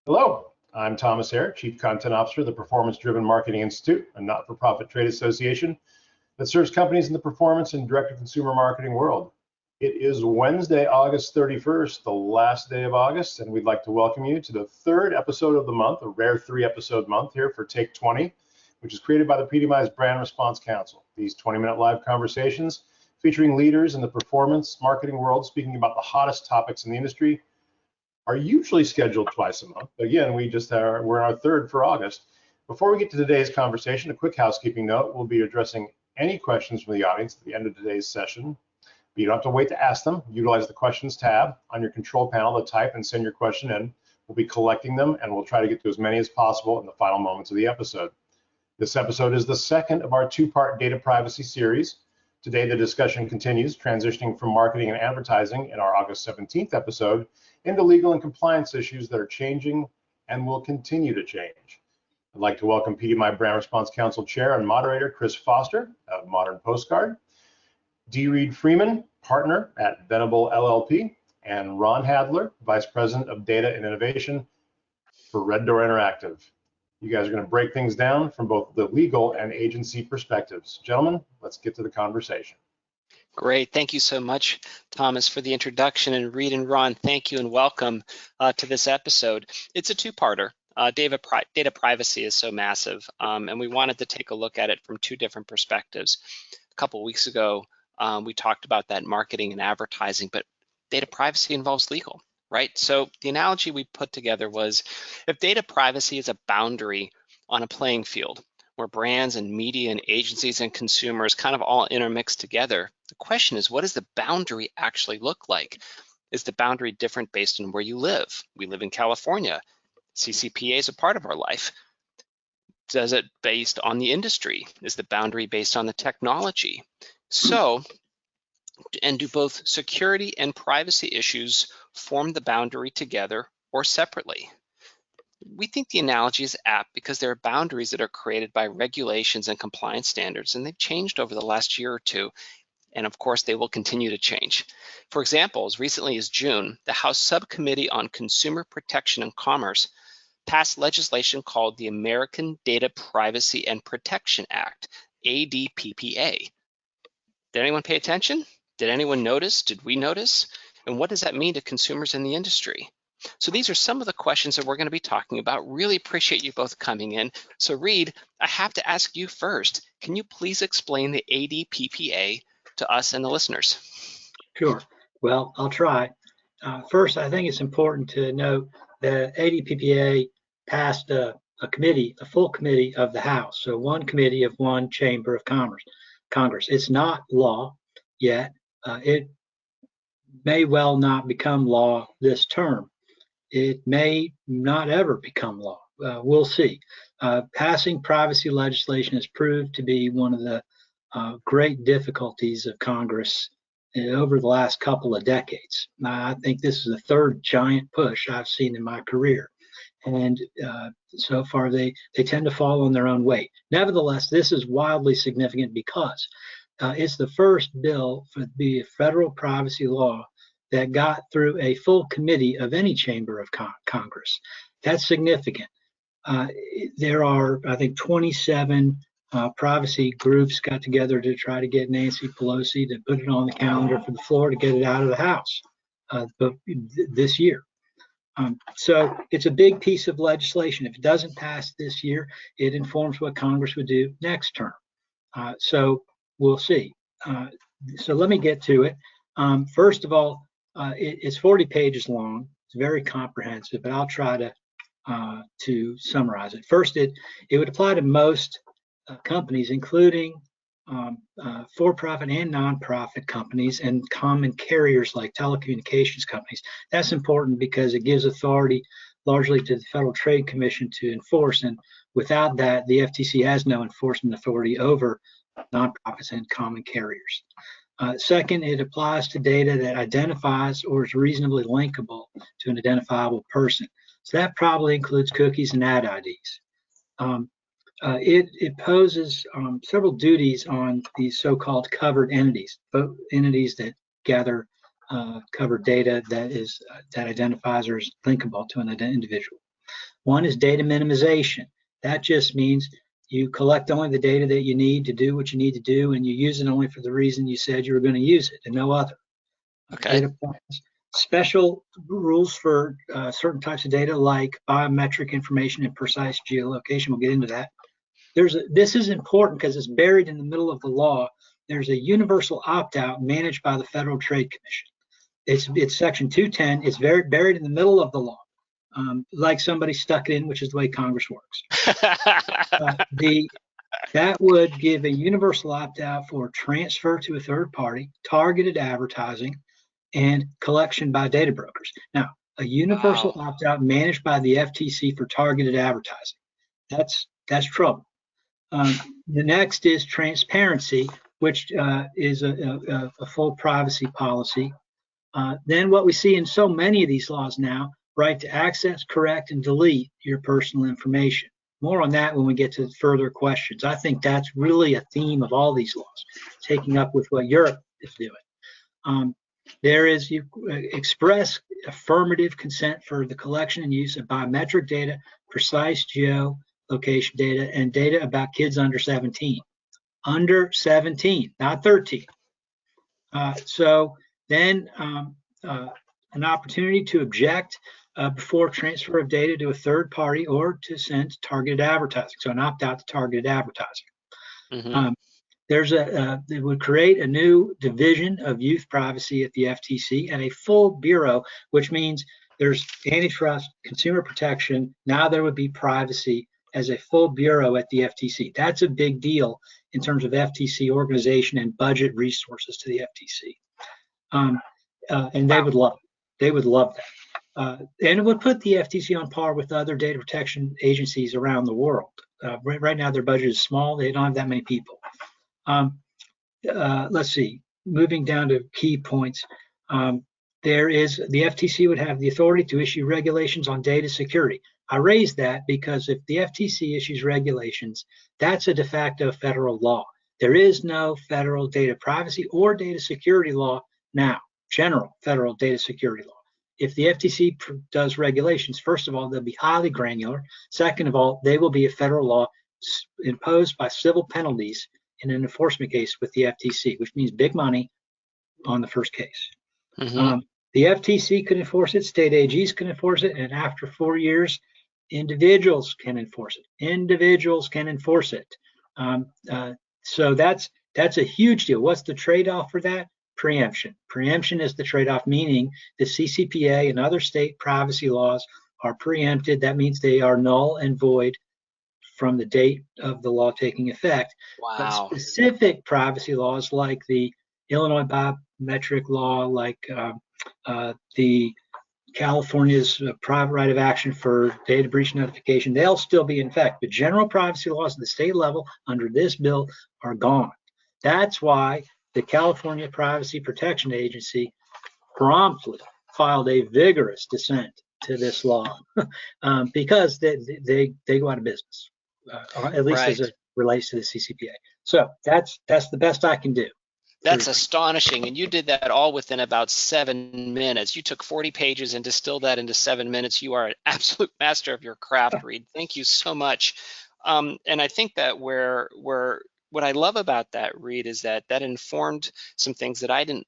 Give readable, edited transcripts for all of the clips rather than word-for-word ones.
Hello, I'm Thomas Hare, Chief Content Officer of the Performance Driven Marketing Institute, a not-for-profit trade association that serves companies in the performance and direct-to-consumer marketing world. It is Wednesday, August 31st, the last day of August, and we'd like to welcome you to the third episode of the month, a rare 3-episode month here for Take 20, which is created by the PDMI's Brand Response Council. These 20-minute live conversations featuring leaders in the performance marketing world speaking about the hottest topics in the industry are usually scheduled twice a month. Again, we're in our third for August. Before we get to today's conversation, a quick housekeeping note: we'll be addressing any questions from the audience at the end of today's session. But you don't have to wait to ask them. Utilize the questions tab on your control panel to type and send your question in. We'll be collecting them, and we'll try to get to as many as possible in the final moments of the episode. This episode is the second of our 2-part data privacy series. Today, the discussion continues, transitioning from marketing and advertising in our August 17th episode into legal and compliance issues that are changing and will continue to change. I'd like to welcome PDMI Brand Response Council Chair and Moderator Chris Foster of Modern Postcard, D. Reed Freeman, Partner at Venable LLP, and Ron Hadler, Vice President of Data and Innovation for Red Door Interactive. You guys are going to break things down from both the legal and agency perspectives. Gentlemen, let's get to the conversation. Great. Thank you so much, Thomas, for the introduction. And Reed and Ron, thank you and welcome to this episode. It's a 2-parter. Data privacy is so massive, and we wanted to take a look at it from 2 different perspectives. A couple weeks ago, we talked about that marketing and advertising, but data privacy involves legal, right? So the analogy we put together was, if data privacy is a boundary on a playing field where brands and media and agencies and consumers kind of all intermix together, the question is, what does the boundary actually look like? Is the boundary different based on where you live? We live in California. CCPA is a part of our life. Does it based on the industry? Is the boundary based on the technology? So, and do both security and privacy issues form the boundary together or separately? We think the analogy is apt because there are boundaries that are created by regulations and compliance standards, and they've changed over the last year or 2. And of course, they will continue to change. For example, as recently as June, the House Subcommittee on Consumer Protection and Commerce passed legislation called the American Data Privacy and Protection Act, ADPPA. Did anyone pay attention? Did anyone notice? Did we notice? And what does that mean to consumers in the industry? So these are some of the questions that we're going to be talking about. Really appreciate you both coming in. So Reed, I have to ask you first, can you please explain the ADPPA to us and the listeners? Sure. Well, I'll try. First, I think it's important to note that ADPPA passed a full committee of the House. So one committee of one chamber of Congress. It's not law yet. It may well not become law this term. It may not ever become law. We'll see. Passing privacy legislation has proved to be one of the great difficulties of Congress over the last couple of decades. I think this is the 3rd giant push I've seen in my career. And so far, they tend to fall on their own weight. Nevertheless, this is wildly significant because it's the first bill for the federal privacy law that got through a full committee of any chamber of Congress. That's significant. There are, I think, 27 privacy groups got together to try to get Nancy Pelosi to put it on the calendar for the floor to get it out of the House this year. So it's a big piece of legislation. If it doesn't pass this year, it informs what Congress would do next term. So we'll see. So let me get to it. First of all, it's 40 pages long. It's very comprehensive, but I'll try to summarize it. First, it would apply to most companies, including for-profit and non-profit companies and common carriers like telecommunications companies. That's important because it gives authority largely to the Federal Trade Commission to enforce, and without that, the FTC has no enforcement authority over nonprofits and common carriers. Second, it applies to data that identifies or is reasonably linkable to an identifiable person. So that probably includes cookies and ad IDs. It poses several duties on these so-called covered entities, entities that gather covered data that identifies or is linkable to an individual. One is data minimization. That just means you collect only the data that you need to do what you need to do, and you use it only for the reason you said you were going to use it and no other. Okay. Data plans. Special rules for certain types of data like biometric information and precise geolocation. We'll get into that. This is important because it's buried in the middle of the law. There's a universal opt-out managed by the Federal Trade Commission. It's section 210. It's buried in the middle of the law, like somebody stuck it in, which is the way Congress works. That would give a universal opt-out for transfer to a third party, targeted advertising, and collection by data brokers. Now, a universal opt-out managed by the FTC for targeted advertising. That's trouble. The next is transparency, which is a full privacy policy. Then what we see in so many of these laws now, right to access, correct, and delete your personal information. More on that when we get to further questions. I think that's really a theme of all these laws, taking up with what Europe is doing. There is express affirmative consent for the collection and use of biometric data, precise geolocation data, and data about kids under 17. Under 17, not 13. So then an opportunity to object before transfer of data to a third party or to send targeted advertising. So an opt-out to targeted advertising. Mm-hmm. It would create a new division of youth privacy at the FTC and a full bureau, which means there's antitrust, consumer protection. Now there would be privacy as a full bureau at the FTC. That's a big deal in terms of FTC organization and budget resources to the FTC. And they would love it. They would love that. And it would put the FTC on par with other data protection agencies around the world. Right now, their budget is small. They don't have that many people. Let's see, moving down to key points. The FTC would have the authority to issue regulations on data security. I raised that because if the FTC issues regulations, that's a de facto federal law. There is no federal data privacy or data security law now, general federal data security law. If the FTC does regulations, first of all, they'll be highly granular. Second of all, they will be a federal law imposed by civil penalties in an enforcement case with the FTC, which means big money on the first case. Mm-hmm. The FTC can enforce it, state AGs can enforce it, and after 4 years, individuals can enforce it. Individuals can enforce it. So that's a huge deal. What's the trade-off for that? Preemption. Preemption is the trade-off, meaning the CCPA and other state privacy laws are preempted. That means they are null and void from the date of the law taking effect. Wow. But specific privacy laws like the Illinois biometric law, like the California's private right of action for data breach notification, they'll still be in effect. But general privacy laws at the state level under this bill are gone. That's why the California Privacy Protection Agency promptly filed a vigorous dissent to this law because they go out of business, at least as it relates to the CCPA. So that's the best I can do. That's astonishing. And you did that all within about 7 minutes. You took 40 pages and distilled that into 7 minutes. You are an absolute master of your craft, Reed. Thank you so much. And I think that what I love about that, Reed, is that informed some things that I didn't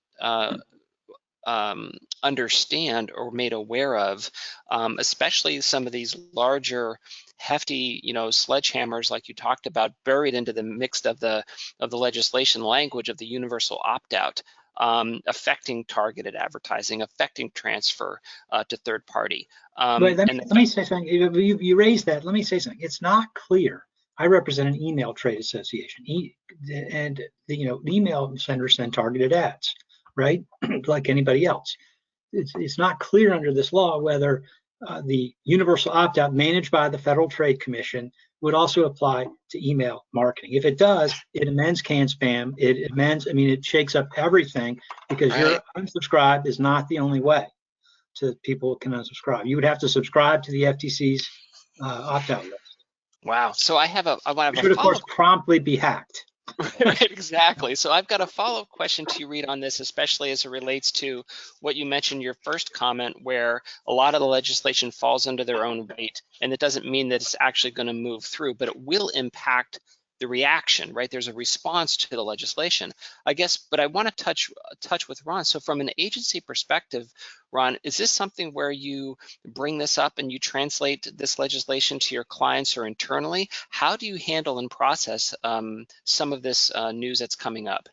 understand or made aware of, especially some of these larger, hefty, sledgehammers like you talked about, buried into the mix of the legislation language of the universal opt-out, affecting targeted advertising, affecting transfer to third party. Let me say something. You raised that. Let me say something. It's not clear. I represent an email trade association, and email senders send targeted ads, right? Like anybody else. It's not clear under this law whether the universal opt-out managed by the Federal Trade Commission would also apply to email marketing. If it does, it amends canned spam. It shakes up everything because your unsubscribe is not the only way people can unsubscribe. You would have to subscribe to the FTC's opt-out list. Wow. So I want to have Which would, of course, promptly be hacked. Right, exactly. So I've got a follow-up question to you, Reed, on this, especially as it relates to what you mentioned in your first comment, where a lot of the legislation falls under their own weight, and it doesn't mean that it's actually going to move through, but it will impact the reaction, right? There's a response to the legislation, I guess. But I want to touch with Ron. So from an agency perspective, Ron, is this something where you bring this up and you translate this legislation to your clients or internally? How do you handle and process some of this news that's coming up?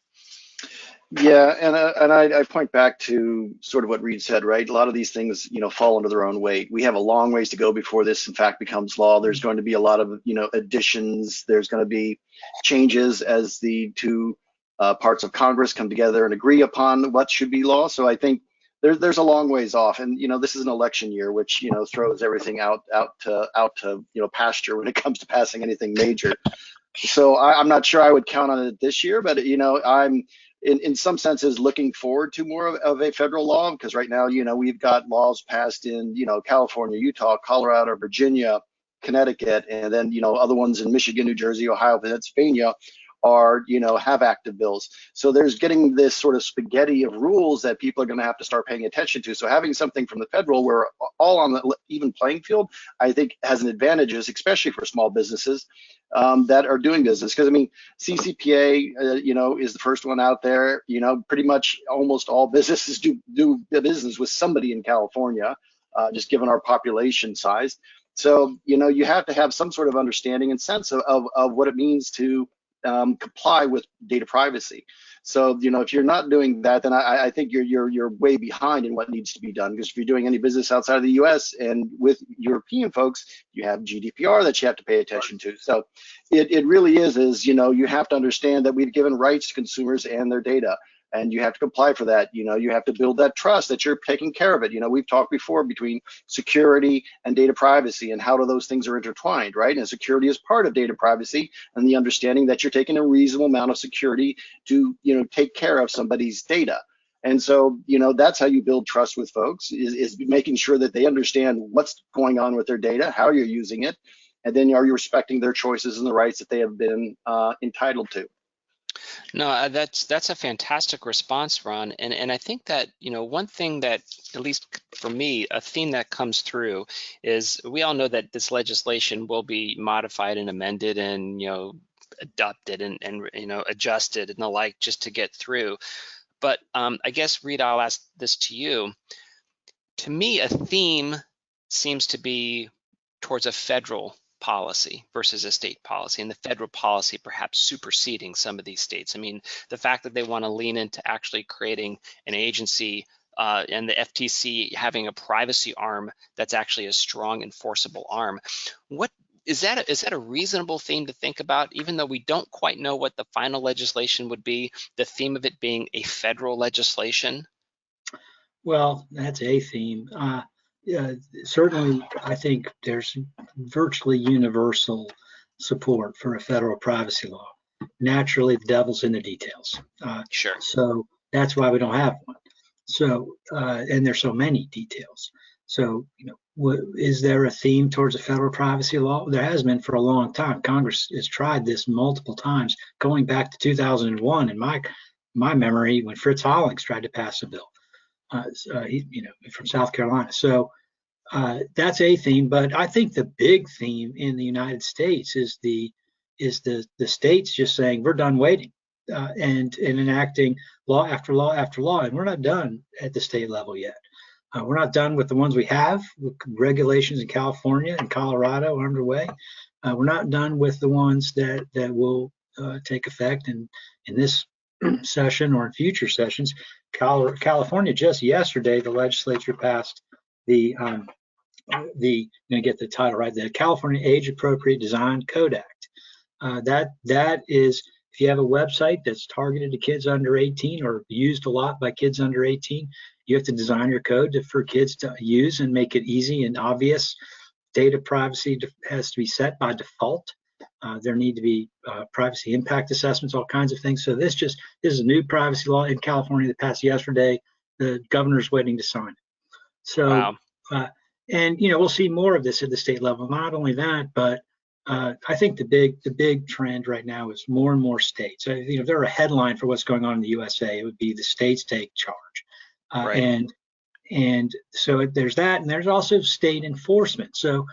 Yeah, and I point back to sort of what Reed said, right? A lot of these things, fall under their own weight. We have a long ways to go before this, in fact, becomes law. There's going to be a lot of, additions. There's going to be changes as the two parts of Congress come together and agree upon what should be law. So I think there's a long ways off, and this is an election year, which throws everything out to pasture when it comes to passing anything major. So I'm not sure I would count on it this year, but I'm in some senses looking forward to more of a federal law, because right now we've got laws passed in California, Utah, Colorado, Virginia, Connecticut, and then other ones in Michigan, New Jersey, Ohio, Pennsylvania are have active bills. So there's getting this sort of spaghetti of rules that people are going to have to start paying attention to. So having something from the federal where we're all on the even playing field, I think has an advantages, especially for small businesses that are doing business. Because I mean, CCPA, is the first one out there. Pretty much almost all businesses do business with somebody in California, just given our population size. So you have to have some sort of understanding and sense of what it means to comply with data privacy. So if you're not doing that, then I think you're way behind in what needs to be done. Because if you're doing any business outside of the U.S. and with European folks, you have GDPR that you have to pay attention to. So it really is you have to understand that we've given rights to consumers and their data, and you have to comply for that. You have to build that trust that you're taking care of it. We've talked before between security and data privacy and how those things are intertwined, right? And security is part of data privacy, and the understanding that you're taking a reasonable amount of security to, take care of somebody's data. And so, that's how you build trust with folks, is making sure that they understand what's going on with their data, how you're using it, and then are you respecting their choices and the rights that they have been entitled to. No, that's a fantastic response, Ron. And I think that, one thing that, at least for me, a theme that comes through is we all know that this legislation will be modified and amended and, adopted and adjusted and the like just to get through. But I guess, Reed, I'll ask this to you. To me, a theme seems to be towards a federal policy versus a state policy, and the federal policy perhaps superseding some of these states. I mean, the fact that they want to lean into actually creating an agency and the FTC having a privacy arm that's actually a strong enforceable arm. What is that a reasonable theme to think about, even though we don't quite know what the final legislation would be, the theme of it being a federal legislation? Well, that's a theme. Certainly, I think there's virtually universal support for a federal privacy law. Naturally, the devil's in the details. Sure. So that's why we don't have one. So, and there's so many details. So, is there a theme towards a federal privacy law? There has been for a long time. Congress has tried this multiple times, going back to 2001 in my memory, when Fritz Hollings tried to pass a bill. From South Carolina. So that's a theme, but I think the big theme in the United States is the states just saying we're done waiting and enacting law after law after law, and we're not done at the state level yet. We're not done with the ones we have. Regulations in California and Colorado are underway. We're not done with the ones that will take effect in this session or in future sessions. California just yesterday, the legislature passed I'm going to get the title right, the California Age Appropriate Design Code Act. That is, if you have a website that's targeted to kids under 18 or used a lot by kids under 18, you have to design your code for kids to use and make it easy and obvious. Data privacy has to be set by default. There need to be privacy impact assessments, all kinds of things. So this is a new privacy law in California that passed yesterday. The governor's waiting to sign it. So, wow. And we'll see more of this at the state level. Not only that, but I think the big trend right now is more and more states. If there were a headline for what's going on in the USA, it would be the states take charge. Right. And so there's that, and there's also state enforcement. So,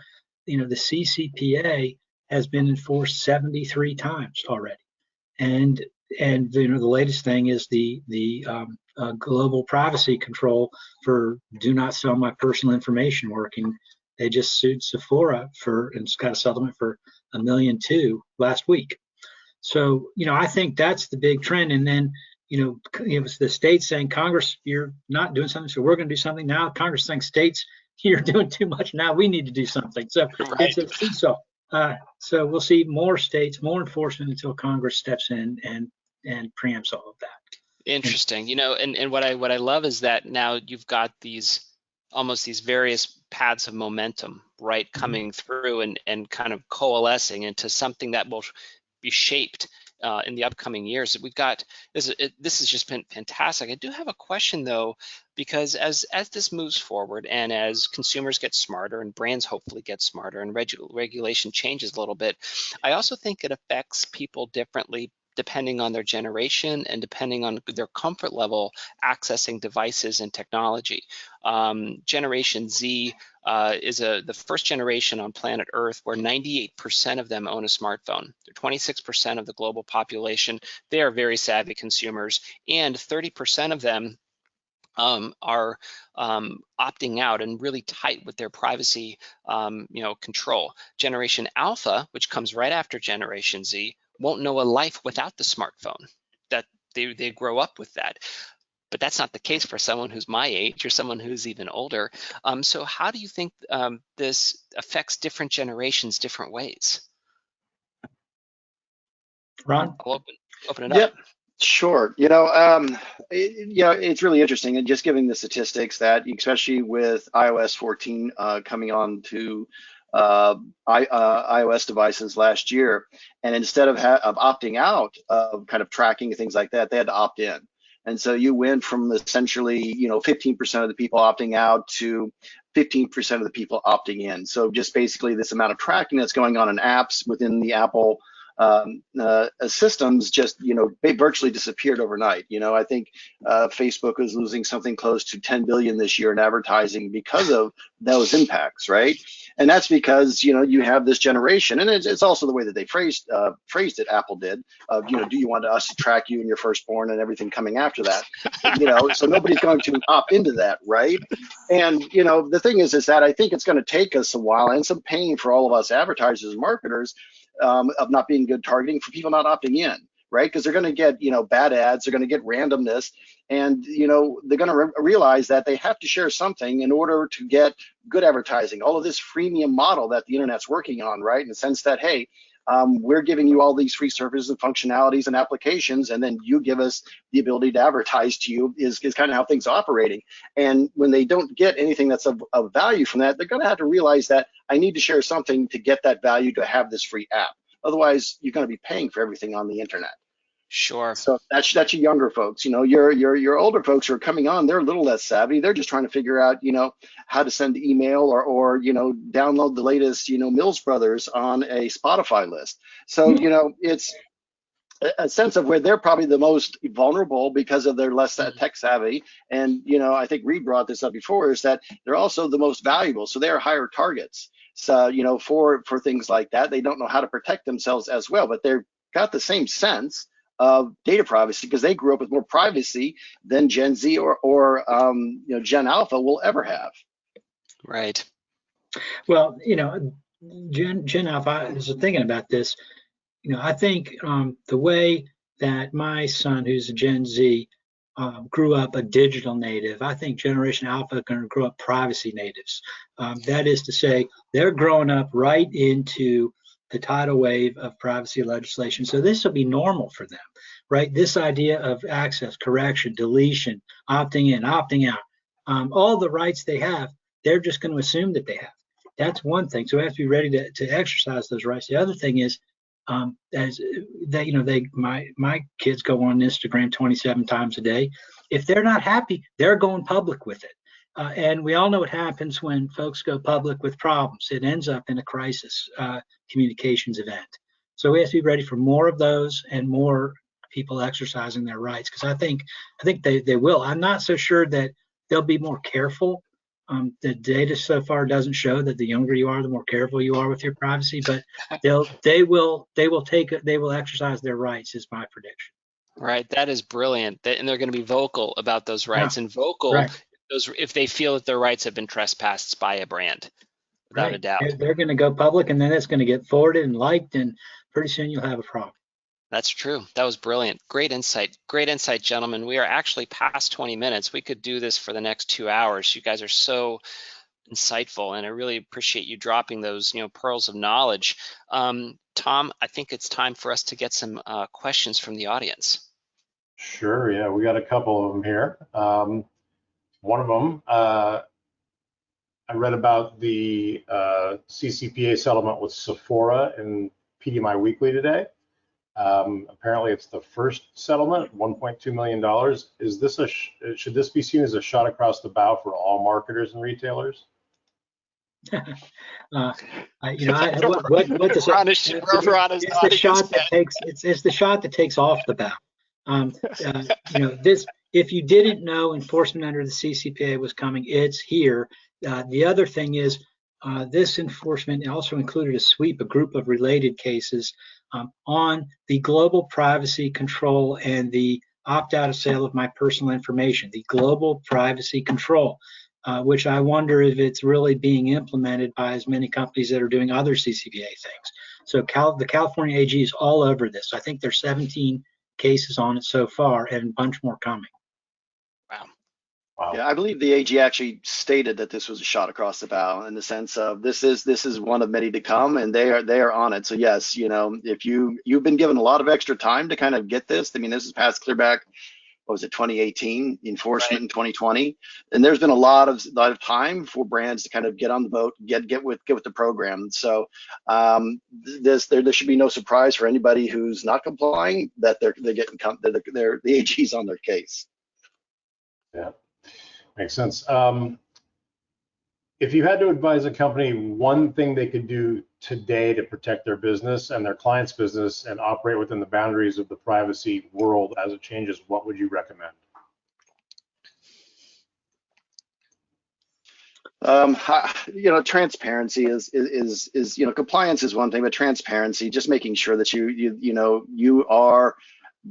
the CCPA has been enforced 73 times already, and the latest thing is the global privacy control for do not sell my personal information working. They just sued Sephora and got a settlement for $1.2 million last week. So, I think that's the big trend. And then, it was the states saying, Congress, you're not doing something, so we're going to do something. Now Congress saying, states, you're doing too much. Now we need to do something. So It's a seesaw. So we'll see more states, more enforcement until Congress steps in and preempts all of that. Interesting. And what I love is that now you've got these various paths of momentum, right, coming through and kind of coalescing into something that will be shaped in the upcoming years. We've got this has just been fantastic. I do have a question though, because as this moves forward and as consumers get smarter and brands hopefully get smarter and regulation changes a little bit, I also think it affects people differently depending on their generation and depending on their comfort level accessing devices and technology. Generation Z is the first generation on planet Earth where 98% of them own a smartphone. They're 26% of the global population. They are very savvy consumers, and 30% of them are opting out and really tight with their privacy control. Generation Alpha, which comes right after Generation Z, won't know a life without the smartphone. That they grow up with that. But that's not the case for someone who's my age or someone who's even older. So how do you think this affects different generations different ways? Ron? I'll open it up. Yep, sure. It's really interesting, and just giving the statistics that, especially with iOS 14 coming on to iOS devices last year, and instead of opting out of kind of tracking and things like that, they had to opt in. And so you went from essentially, 15% of the people opting out to 15% of the people opting in. So just basically this amount of tracking that's going on in apps within the Apple systems just, they virtually disappeared overnight. I think Facebook is losing something close to 10 billion this year in advertising because of those impacts, right? And that's because, you have this generation, and it's also the way that they phrased it, Apple did, do you want us to track you and your firstborn and everything coming after that? So nobody's going to opt into that, right? And, the thing is that I think it's going to take us a while and some pain for all of us advertisers and marketers of not being good targeting for people not opting in, right? Because they're going to get, bad ads, they're going to get randomness, and, they're going to realize that they have to share something in order to get good advertising. All of this freemium model that the internet's working on, right? In the sense that, hey, we're giving you all these free services and functionalities and applications, and then you give us the ability to advertise to you is kind of how things are operating. And when they don't get anything that's of value from that, they're going to have to realize that I need to share something to get that value to have this free app. Otherwise, you're going to be paying for everything on the internet. Sure. So that's your younger folks. Your older folks who are coming on, they're a little less savvy. They're just trying to figure out, how to send email or download the latest, Mills Brothers on a Spotify list. So, it's a sense of where they're probably the most vulnerable because of their less tech savvy. And, I think Reed brought this up before, is that they're also the most valuable. So they're higher targets. So, for things like that, they don't know how to protect themselves as well, but they've got the same sense of data privacy because they grew up with more privacy than Gen Z or Gen Alpha will ever have. Right. Well, Gen Alpha, I was thinking about this. I think the way that my son, who's a Gen Z, grew up a digital native, I think Generation Alpha are going to grow up privacy natives. That is to say, they're growing up right into the tidal wave of privacy legislation. So this will be normal for them, right? This idea of access, correction, deletion, opting in, opting out, all the rights they have, they're just going to assume that they have. That's one thing. So we have to be ready to exercise those rights. The other thing is, as they, my kids go on Instagram 27 times a day. If they're not happy, they're going public with it. And we all know what happens when folks go public with problems. It ends up in a crisis communications event. So we have to be ready for more of those and more people exercising their rights, because I think they will. I'm not so sure that they'll be more careful. The data so far doesn't show that the younger you are, the more careful you are with your privacy, but they will exercise their rights, is my prediction. Right, that is brilliant. And they're going to be vocal about those rights, and vocal right. if they feel that their rights have been trespassed by a brand, without a doubt. They're going to go public, and then it's going to get forwarded and liked, and pretty soon you'll have a problem. That's true. That was brilliant. Great insight. Great insight, gentlemen. We are actually past 20 minutes. We could do this for the next 2 hours. You guys are so insightful, and I really appreciate you dropping those, pearls of knowledge. Tom, I think it's time for us to get some questions from the audience. Sure. Yeah, we got a couple of them here. One of them, I read about the CCPA settlement with Sephora in PDMI Weekly today. Apparently, it's the first settlement, $1.2 million. Is this should this be seen as a shot across the bow for all marketers and retailers? What does Ron is it's the shot that takes it's the shot that takes off the bow. This, if you didn't know enforcement under the CCPA was coming, it's here. The other thing is this enforcement also included a group of related cases on the global privacy control and the opt-out of sale of my personal information, the global privacy control, which I wonder if it's really being implemented by as many companies that are doing other CCPA things. So the California AG is all over this. I think there's 17 cases on it so far, and a bunch more coming. Wow. Yeah, I believe the AG actually stated that this was a shot across the bow, in the sense of this is one of many to come, and they are on it. So yes, if you've been given a lot of extra time to kind of get this. I mean, this is past clear back, what was it, 2018, enforcement in 2020, and there's been a lot of time for brands to kind of get on the boat, get with the program. So there should be no surprise for anybody who's not complying that they're getting the AG's on their case. Yeah. Makes sense. If you had to advise a company one thing they could do today to protect their business and their client's business and operate within the boundaries of the privacy world as it changes, what would you recommend? Transparency is compliance is one thing, but transparency, just making sure that you are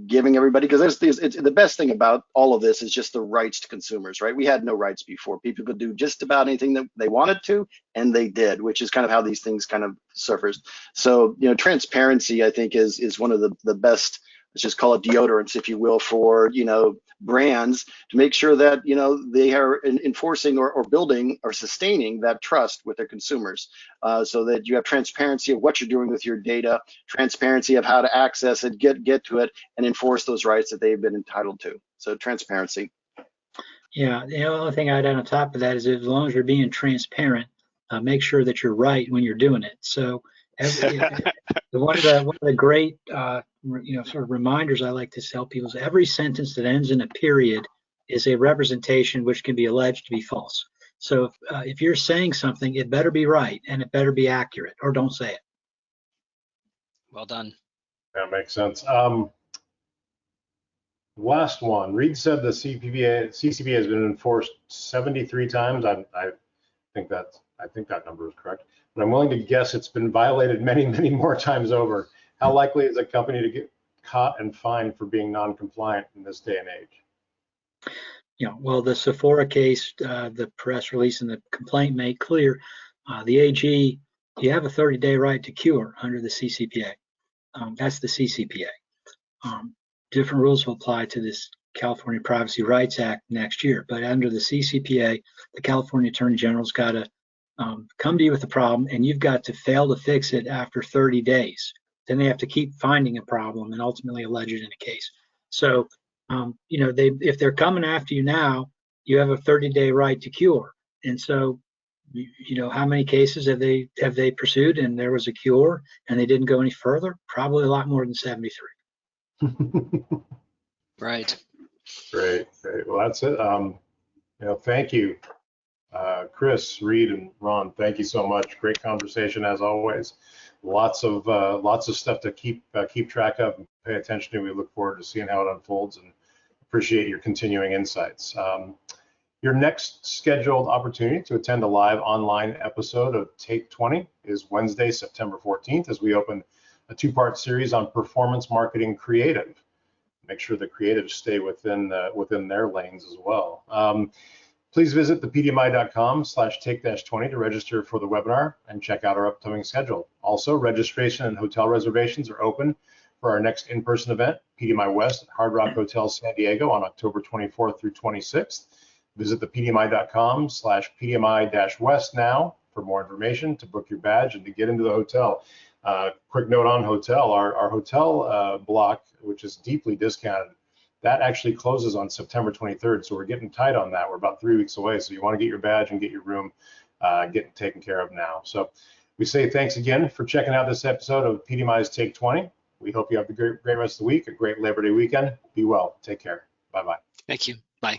giving everybody, because the best thing about all of this is just the rights to consumers, right? We had no rights before. People could do just about anything that they wanted to, and they did, which is kind of how these things kind of surfaced. So, transparency, I think, is one of the best, let's just call it deodorants, if you will, for, brands to make sure that, they are enforcing or building or sustaining that trust with their consumers, so that you have transparency of what you're doing with your data, transparency of how to access it, get to it, and enforce those rights that they've been entitled to. So transparency. Yeah, the only thing I'd add on top of that is, as long as you're being transparent, make sure that you're right when you're doing it. So one of the great sort of reminders I like to tell people is every sentence that ends in a period is a representation which can be alleged to be false. So if you're saying something, it better be right and it better be accurate, or don't say it. Well done. That makes sense. Last one. Reed said the CCPA has been enforced 73 times. I think that number is correct, but I'm willing to guess it's been violated many, many more times over. How likely is a company to get caught and fined for being non-compliant in this day and age? Well, the Sephora case, the press release and the complaint made clear, the AG, you have a 30-day right to cure under the CCPA. That's the CCPA. Different rules will apply to this California Privacy Rights Act next year, but under the CCPA, the California Attorney General's got to come to you with a problem, and you've got to fail to fix it after 30 days. Then they have to keep finding a problem and ultimately allege it in a case. So, if they're coming after you now, you have a 30-day right to cure. And so, how many cases have they pursued and there was a cure and they didn't go any further? Probably a lot more than 73. Right. Great. Well, that's it. Thank you. Chris, Reed, and Ron, thank you so much. Great conversation as always. Lots of stuff to keep track of and pay attention to. We look forward to seeing how it unfolds and appreciate your continuing insights. Your next scheduled opportunity to attend a live online episode of Take 20 is Wednesday, September 14th, as we open a two-part series on performance marketing creative. Make sure the creatives stay within their lanes as well. Please visit thepdmi.com/take-20 to register for the webinar and check out our upcoming schedule. Also, registration and hotel reservations are open for our next in-person event, PDMI West at Hard Rock Hotel San Diego on October 24th through 26th. Visit thepdmi.com/pdmi-west now for more information, to book your badge, and to get into the hotel. Quick note on hotel, our hotel block, which is deeply discounted, that actually closes on September 23rd, so we're getting tight on that. We're about 3 weeks away, so you want to get your badge and get your room getting taken care of now. So we say thanks again for checking out this episode of PDMI's Take 20. We hope you have a great rest of the week, a great Labor Day weekend. Be well. Take care. Bye-bye. Thank you. Bye.